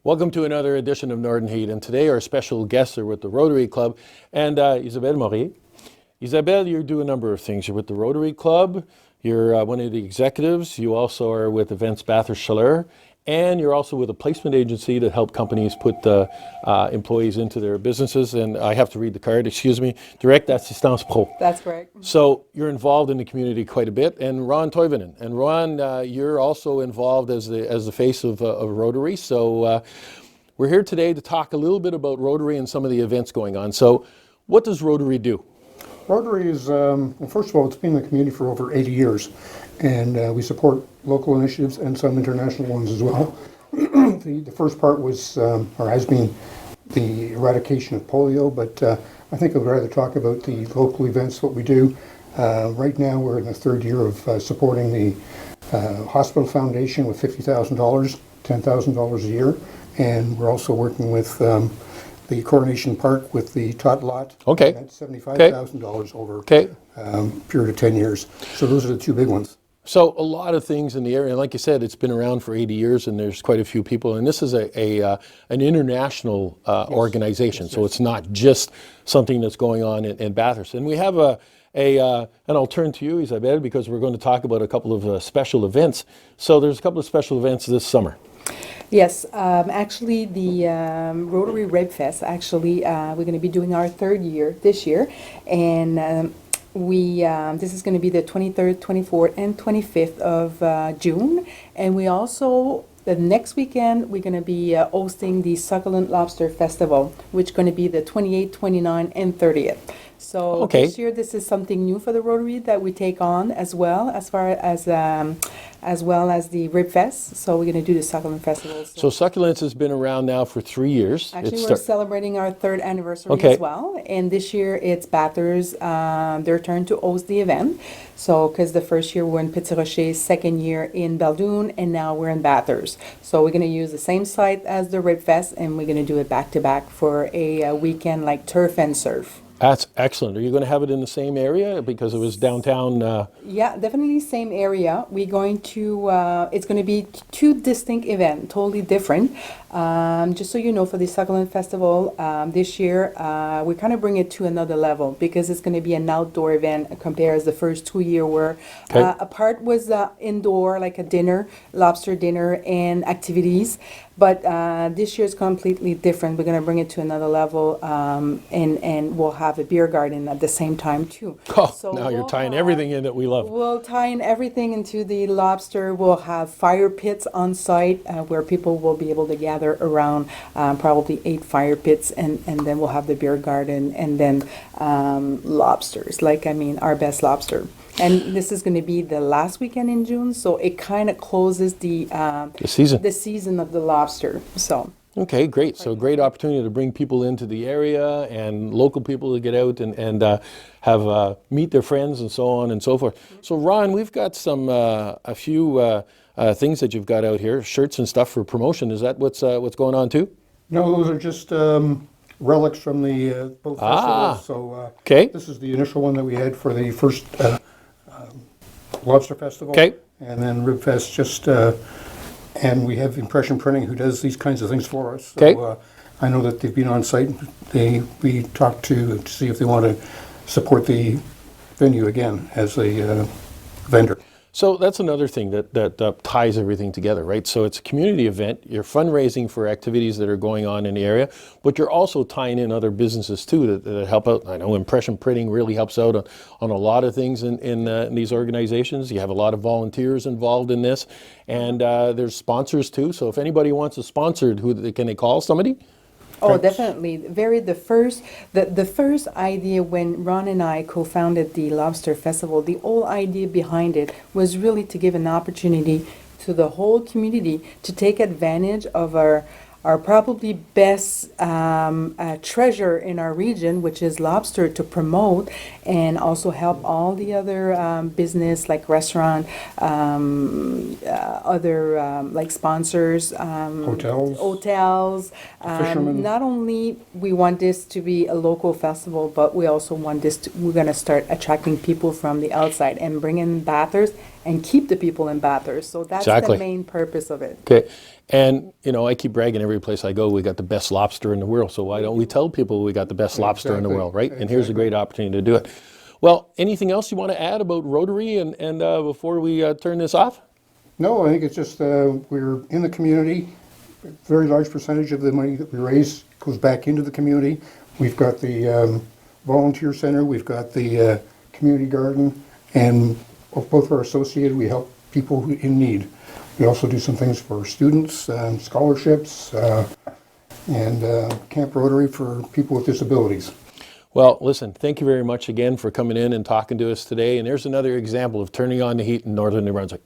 Welcome to another edition of Northern Heat, and today our special guests are with the Rotary Club and Isabelle Morrier. Isabelle, you do a number of things. You're with the Rotary Club, you're one of the executives, you also are with Events Bathurst Chaleur, and you're also with a placement agency to help companies put employees into their businesses. And I have to read the card, excuse me, Direct Assistance Pro. That's correct. So you're involved in the community quite a bit. And Ron Toivanen. And Ron, you're also involved as the face of Rotary. So we're here today to talk a little bit about Rotary and some of the events going on. So what does Rotary do? Rotary is, well, first of all, it's been in the community for over 80 years, and we support local initiatives and some international ones as well. The first part was, or has been, the eradication of polio, but I think I'd rather talk about the local events, what we do. Right now, we're in the third year of supporting the Hospital Foundation with $50,000, $10,000 a year, and we're also working with the Coronation Park with the Tot Lot. Okay. That's $75,000 over a period of 10 years. So those are the two big ones. So a lot of things in the area, and like you said, it's been around for 80 years, and there's quite a few people. And this is an international organization, so it's not just something that's going on in Bathurst. And we have and I'll turn to you, Isabelle, because we're going to talk about a couple of special events. So there's a couple of special events this summer. Yes, actually the Rotary Ribfest, we're going to be doing our third year this year, and this is going to be the 23rd, 24th, and 25th of June, and we also, the next weekend, we're going to be hosting the Succulent Lobster Festival, which is going to be the 28th, 29th, and 30th. So this year, this is something new for the Rotary that we take on as well as the Ribfest. So we're going to do the Succulent Festival. So Succulents has been around now for 3 years. Actually, we're celebrating our third anniversary as well. And this year, it's Bathurst, their turn to host the event. So, because the first year we're in Petit Rocher, second year in Beldoon, and now we're in Bathurst. So we're going to use the same site as the Ribfest, and we're going to do it back-to-back for a weekend like turf and surf. That's excellent. Are you going to have it in the same area because it was downtown? Yeah, definitely same area. We're going to, it's going to be two distinct events, totally different. Just so you know, for the Succulent Festival this year, we kind of bring it to another level because it's going to be an outdoor event compared to the first 2 years where a part was indoor, like a dinner, lobster dinner and activities. But this year is completely different. We're going to bring it to another level, and we'll have a beer garden at the same time too. Oh, so now you're tying everything in that we love. We'll tie in everything into the lobster. We'll have fire pits on site where people will be able to gather around, probably 8 fire pits, and then we'll have the beer garden, and then lobsters, our best lobster. And this is going to be the last weekend in June, so it kind of closes the season of the lobster. So. Okay, great. So great opportunity to bring people into the area and local people to get out and have meet their friends and so on and so forth. So Ron, we've got some a few things that you've got out here, shirts and stuff for promotion. Is that what's going on too? No, those are just relics from the both festivals. So this is the initial one that we had for the first Lobster Festival. Okay. And then Ribfest and we have Impression Printing who does these kinds of things for us. So I know that they've been on site. We talked to see if they want to support the venue again as a vendor. So that's another thing that ties everything together, right? So it's a community event. You're fundraising for activities that are going on in the area, but you're also tying in other businesses too that help out. I know Impression Printing really helps out on a lot of things in these organizations. You have a lot of volunteers involved in this, and there's sponsors too. So if anybody wants a sponsor, can they call somebody? Oh, definitely. The first idea when Ron and I co-founded the Lobster Festival, the whole idea behind it was really to give an opportunity to the whole community to take advantage of our probably best treasure in our region, which is lobster, to promote and also help all the other business like restaurant, other like sponsors, hotels. Fishermen. Not only we want this to be a local festival, but we also want we're going to start attracting people from the outside and bring in Bathurst and keep the people in Bathurst. So that's the main purpose of it. Okay. And, you know, I keep bragging every place I go, we got the best lobster in the world. So why don't we tell people we got the best lobster in the Exactly. world, right? And here's a great opportunity to do it. Well, anything else you want to add about Rotary and before we turn this off? No, I think it's just we're in the community. A very large percentage of the money that we raise goes back into the community. We've got the volunteer center, we've got the community garden, and both are associated. We help people in need. We also do some things for students, scholarships, and Camp Rotary for people with disabilities. Well, listen, thank you very much again for coming in and talking to us today. And there's another example of turning on the heat in northern New Brunswick.